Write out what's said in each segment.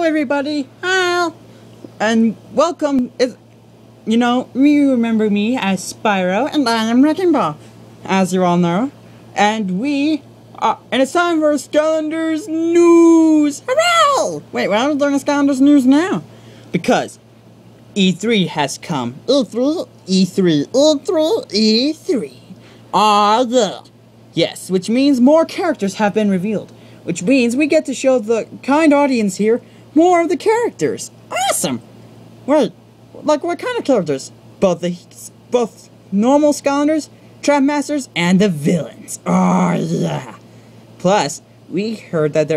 Hello everybody, and welcome. You remember me as Spyro, and I am Wrecking Ball, as you all know. And it's time for Skylanders news! Hurrah! Wait, why are we doing Skylanders news now? Because E3 has come. E3. Yes, which means more characters have been revealed. Which means we get to show the kind audience here more of the characters. Awesome! Wait, like what kind of characters? Both normal Skylanders, Trap Masters, and the villains. Oh yeah! Plus, we heard that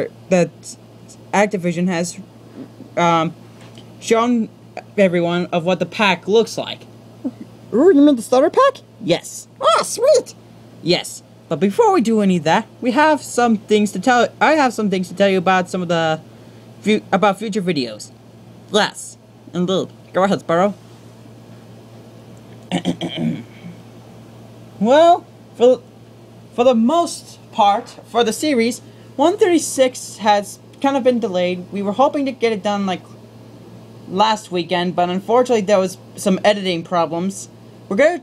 Activision has shown everyone of what the pack looks like. Ooh, you mean the starter pack? Yes. Oh, sweet! Yes. But before we do any of that, we have some things to tell. I have some things to tell you about about future videos. Yes, indeed. Go ahead, Spyro. Well, for the most part, for the series, 136 has kind of been delayed. We were hoping to get it done like last weekend, but unfortunately there was some editing problems. And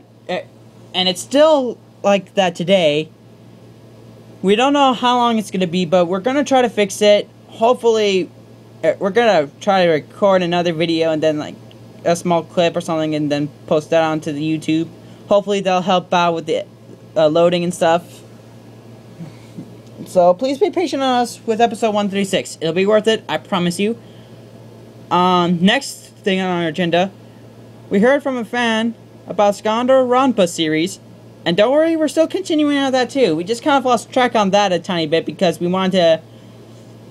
it's still like that today. We don't know how long it's gonna be, but we're gonna try to fix it. Hopefully, we're gonna try to record another video and then like a small clip or something, and then post that onto the YouTube. Hopefully, they'll help out with the loading and stuff. So please be patient on us with episode 136. It'll be worth it, I promise you. Next thing on our agenda, we heard from a fan about Skylander Rampa series. And don't worry, we're still continuing on that too. We just kind of lost track on that a tiny bit because we wanted to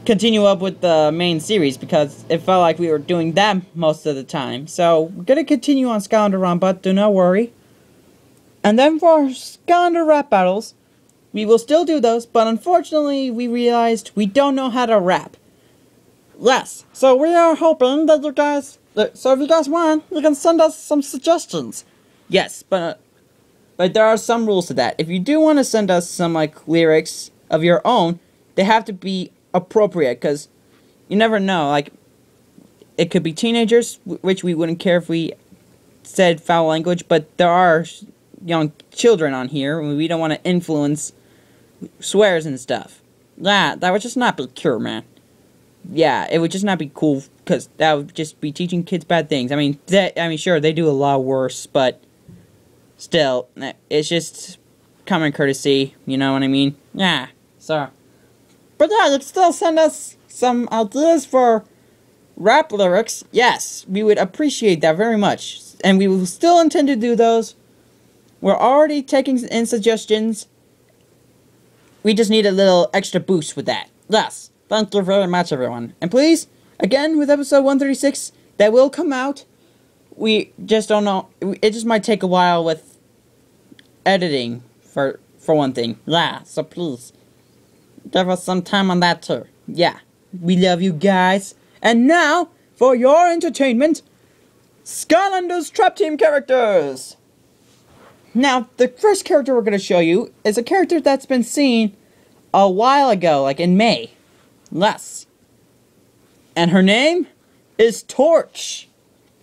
continue up with the main series because it felt like we were doing that most of the time. So, we're going to continue on Skylander Rampa, do not worry. And then for Skylander rap battles, we will still do those, but unfortunately we realized we don't know how to rap. Yes, so we are hoping that you guys, so if you guys want, you can send us some suggestions. Yes, but there are some rules to that. If you do want to send us some, like, lyrics of your own, they have to be appropriate, because you never know, like, it could be teenagers, which we wouldn't care if we said foul language, but there are young children on here, and we don't want to influence swears and stuff. That would just not be cool, man. Yeah, it would just not be cool, because that would just be teaching kids bad things. I mean, sure, they do a lot worse, but still, it's just common courtesy, you know what I mean? Yeah, so. But yeah, you can still send us some ideas for rap lyrics. Yes, we would appreciate that very much. And we will still intend to do those. We're already taking in suggestions. We just need a little extra boost with that. Yes, thank you very much, everyone. And please, again, with episode 136, that will come out. We just don't know. It just might take a while with editing, for one thing. Yeah, so please, give us some time on that too. Yeah, we love you guys. And now, for your entertainment, Skylanders Trap Team characters! Now, the first character we're going to show you is a character that's been seen a while ago, like in May. Yes. And her name is Torch.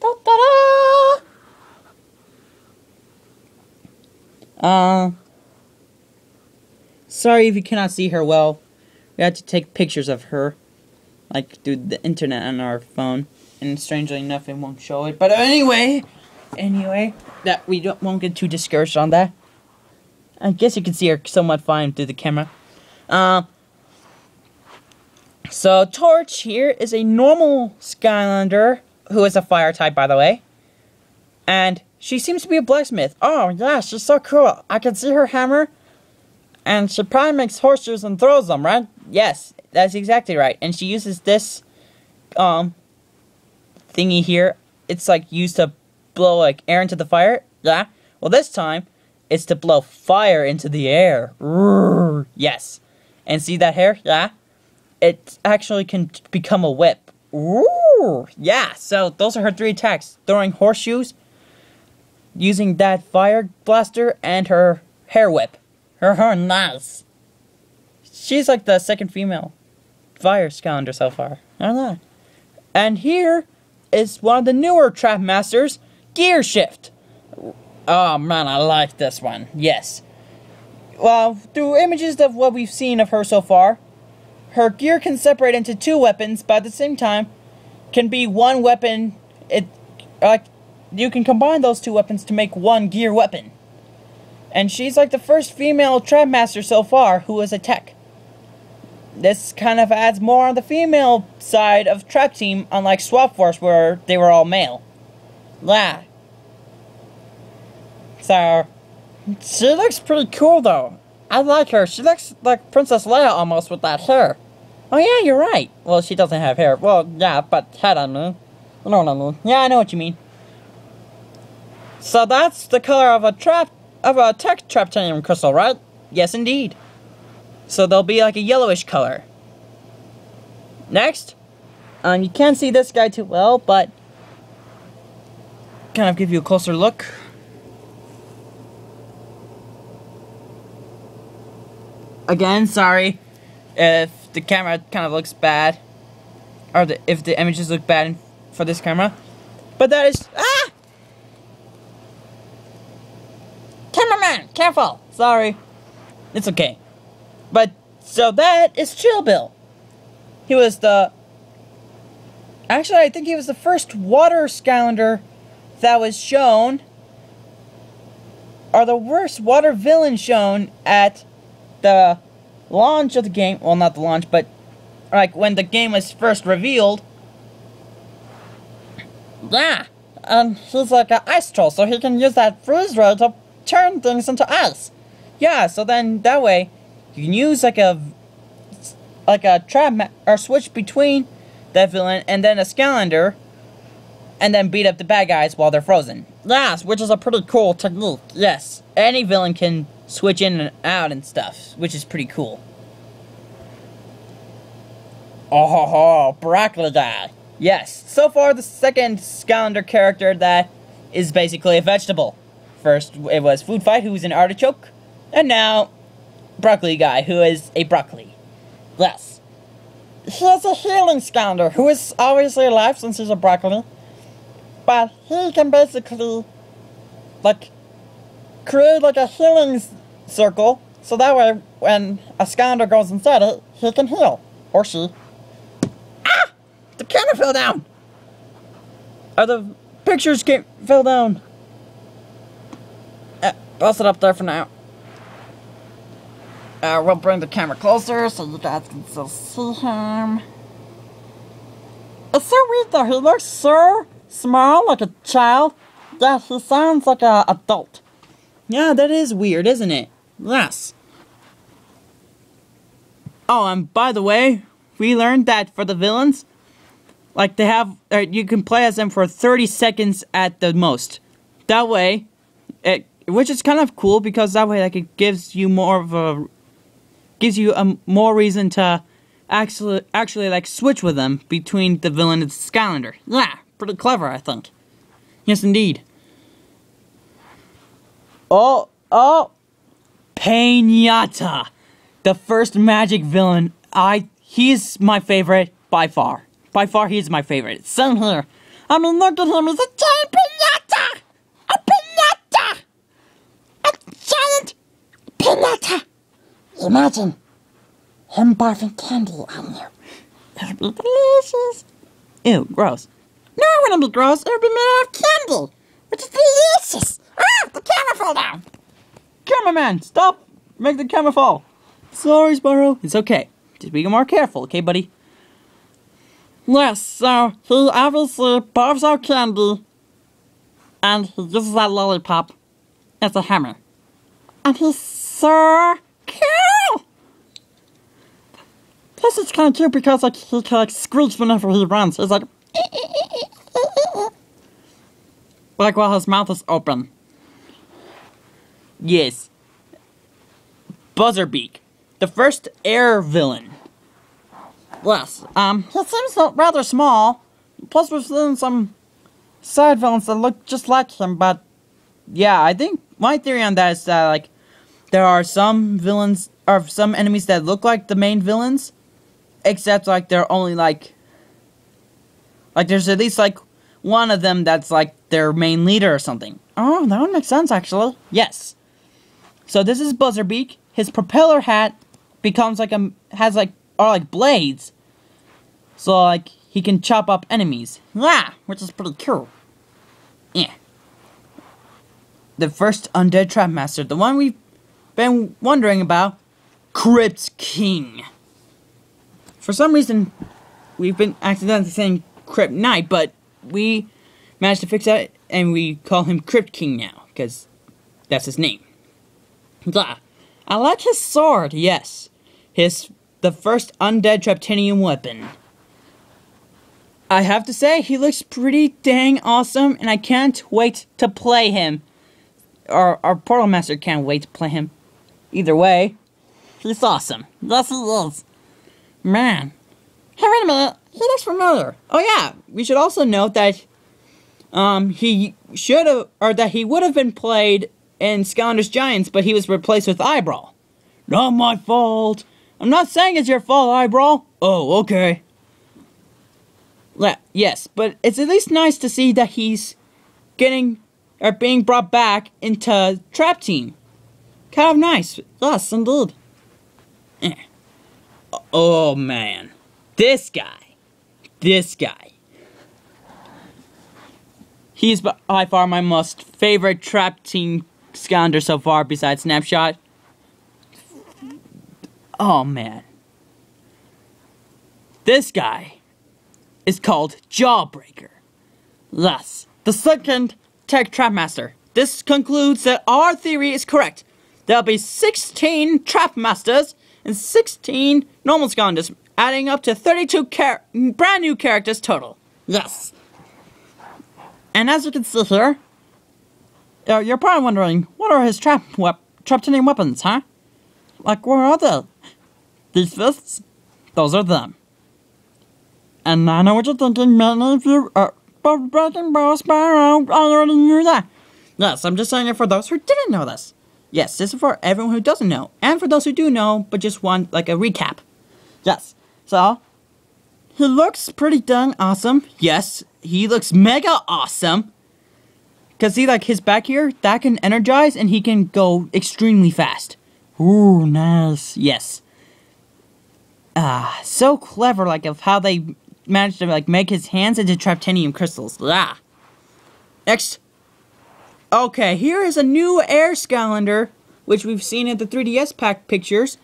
Da-da-da! Sorry if you cannot see her well. We had to take pictures of her, like, through the internet on our phone. And strangely enough, it won't show it. But anyway, that we won't get too discouraged on that. I guess you can see her somewhat fine through the camera. So, Torch here is a normal Skylander, who is a fire type, by the way. And she seems to be a blacksmith. Oh, yeah, she's so cool. I can see her hammer. And she probably makes horseshoes and throws them, right? Yes, that's exactly right. And she uses this, thingy here. It's, like, used to blow, like, air into the fire. Yeah. Well, this time, it's to blow fire into the air. Roar. Yes. And see that hair? Yeah. It actually can become a whip. Ooh, yeah, so those are her 3 attacks. Throwing horseshoes, using that fire blaster, and her hair whip. Her nice. She's like the second female fire Skylander so far. I don't know. And here is one of the newer Trap Masters, Gear Shift. Oh man, I like this one. Yes. Well, through images of what we've seen of her so far, her gear can separate into two weapons, but at the same time, can be one weapon. You can combine those two weapons to make one gear weapon. And she's like the first female Trap Master so far who is a tech. This kind of adds more on the female side of Trap Team, unlike Swap Force where they were all male. Yeah. So, she looks pretty cool though. I like her. She looks like Princess Leia almost with that hair. Oh yeah, you're right. Well, she doesn't have hair. Well, yeah, but head on me. You know what I mean. Yeah, I know what you mean. So that's the color of a tech Trap Team crystal, right? Yes, indeed. So they'll be like a yellowish color. Next, you can't see this guy too well, but kind of give you a closer look. Again, sorry if the camera kind of looks bad, or if the images look bad for this camera, but that is cameraman, careful. Sorry, it's okay. But so that is Chill Bill. He was actually, I think he was the first water Skylander that was shown, or the worst water villain shown at the launch of the game. Well, not the launch, but like when the game was first revealed. Yeah, and he's like an ice troll, so he can use that freeze ray to turn things into ice. Yeah, so then that way you can use like a trap or switch between that villain and then a Skylander, and then beat up the bad guys while they're frozen. Yes, which is a pretty cool technique. Yes, any villain can switch in and out and stuff, which is pretty cool. Oh ho ho, broccoli guy. Yes, so far the second Skylander character that is basically a vegetable. First it was Food Fight, who was an artichoke, and now Broccoli guy, who is a broccoli. Yes. He is a healing Skylander, who is obviously alive since he's a broccoli. But he can basically, like, create like a healing circle, so that way when a Skylander goes inside it, he can heal. Or she. Ah! The camera fell down! Or the pictures fell down. Bust it up there for now. We'll bring the camera closer so you guys can still see him. It's so weird though, he looks so small, like a child, that he sounds like an adult. Yeah, that is weird, isn't it? Yes. Oh, and by the way, we learned that for the villains, like they have, you can play as them for 30 seconds at the most. That way, which is kind of cool because that way, like, it gives you more of a, more reason to actually like switch with them between the villain and the Skylander. Yeah, pretty clever, I think. Yes, indeed. Oh, Pinata, the first magic villain. He's my favorite by far. By far, he's my favorite. Same here. I mean, look at him. He's a giant pinata. A pinata. A giant pinata. Imagine him barfing candy on you. It'll be delicious. Ew, gross. No, it wouldn't be gross. It would be made out of candy, which is delicious. Ah, the camera fell down. Cameraman, stop. Make the camera fall. Sorry, Spyro. It's okay. Just be more careful, okay, buddy? Yes, so he obviously barfs out candy, and he uses that lollipop as a hammer. And he's so cool! Plus it's kind of cute because like he can like screech whenever he runs. He's like while his mouth is open. Yes. Buzzerbeak, the first air villain. Yes, he seems rather small. Plus we've seen some side villains that look just like him, but yeah, I think my theory on that is that like there are some villains or some enemies that look like the main villains, except like they're only like Like, there's at least, like, one of them that's, like, their main leader or something. Oh, that would make sense, actually. Yes. So, this is Buzzerbeak. His propeller hat becomes, like, are like blades. So, like, he can chop up enemies. Yeah, which is pretty cool. Yeah. The first undead trap master. The one we've been wondering about. Crypt King. For some reason, we've been accidentally saying Crypt Knight, but we managed to fix that, and we call him Crypt King now, because that's his name. I like his sword, yes. The first undead Traptinium weapon. I have to say, he looks pretty dang awesome, and I can't wait to play him. Our Portal Master can't wait to play him. Either way, he's awesome. Yes, he is. Man. Hey, wait a minute. He looks familiar. Oh yeah, we should also note that he would have been played in Skylanders Giants, but he was replaced with Eyebrow. Not my fault. I'm not saying it's your fault, Eyebrow. Oh, okay. Yes, but it's at least nice to see that he's being brought back into Trap Team. Kind of nice. Yes, indeed. Oh, man. This guy. He's by far my most favorite Trap Team Skylander so far, besides Snapshot. Oh, man. This guy is called Jawbreaker. Thus, the second Tech Trap Master. This concludes that our theory is correct. There'll be 16 Trap Masters and 16 normal Skylanders, adding up to 32 brand new characters total. Yes. And as you can see here, you're probably wondering, what are his Traptinium weapons, huh? Like, where are they? These fists? Those are them. And I know what you're thinking, many of you are breaking Bro Spyro. I already knew that. Yes, I'm just saying it for those who didn't know this. Yes, this is for everyone who doesn't know, and for those who do know, but just want, like, a recap. Yes, so, he looks pretty dang awesome. Yes, he looks mega awesome. Because see, like, his back here, that can energize, and he can go extremely fast. Ooh, nice. Yes. So clever, like, of how they managed to, like, make his hands into Traptinium crystals. Ah. Next. Okay, here is a new Air Skylander, which we've seen in the 3DS pack pictures,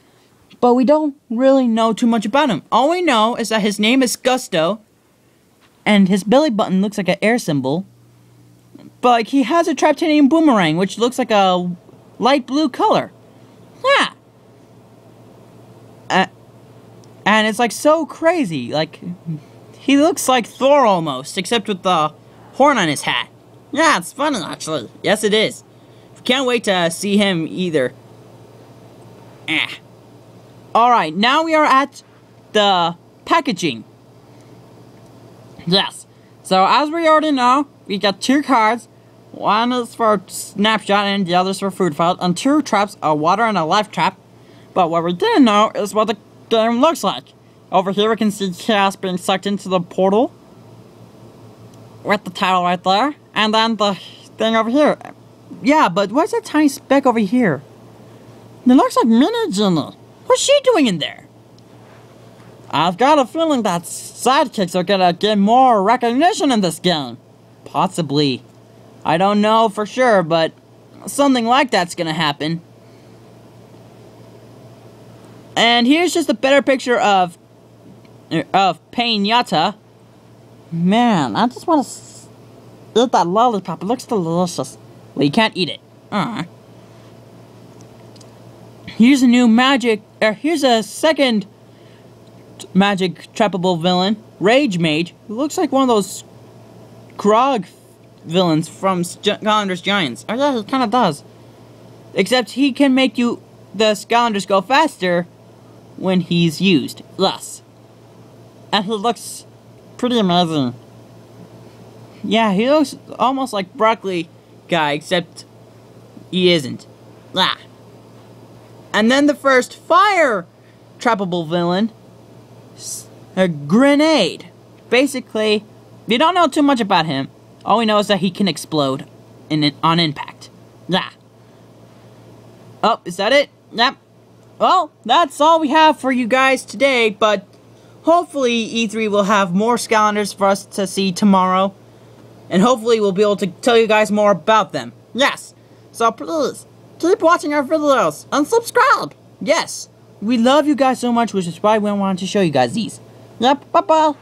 but we don't really know too much about him. All we know is that his name is Gusto, and his belly button looks like an air symbol, but like, he has a Traptinium boomerang, which looks like a light blue color. Yeah. And it's like so crazy, like, he looks like Thor almost, except with the horn on his hat. Yeah, it's funny, actually. Yes, it is. Can't wait to see him either. Alright, now we are at the packaging. Yes. So, as we already know, we got 2 cards. One is for Snapshot and the other is for Food Fight. And 2 traps, a water and a life trap. But what we didn't know is what the game looks like. Over here we can see Chaos being sucked into the portal. With the title right there. And then the thing over here. Yeah, but what's that tiny speck over here? It looks like Mini Jenny. What's she doing in there? I've got a feeling that sidekicks are gonna get more recognition in this game. Possibly. I don't know for sure, but something like that's gonna happen. And here's just a better picture of Painata. Man, I just want to eat that lollipop. It looks delicious. Well, you can't eat it. Here's a new here's a second magic trappable villain, Rage Mage, who looks like one of those Krog villains from Skylanders Giants. Oh yeah, he kind of does. Except he can make the Skylanders go faster when he's used. Thus. And he looks pretty amazing. Yeah, he looks almost like Broccoli Guy, except he isn't. Ah. And then the first fire trappable villain, a Grenade. Basically, We don't know too much about him. All we know is that he can explode on impact. Yeah. Oh, is that it? Yep. Well, that's all we have for you guys today, but hopefully E3 will have more Skylanders for us to see tomorrow. And hopefully we'll be able to tell you guys more about them. Yes. So please, keep watching our videos and subscribe. Yes. We love you guys so much, which is why we wanted to show you guys these. Yep, bye-bye.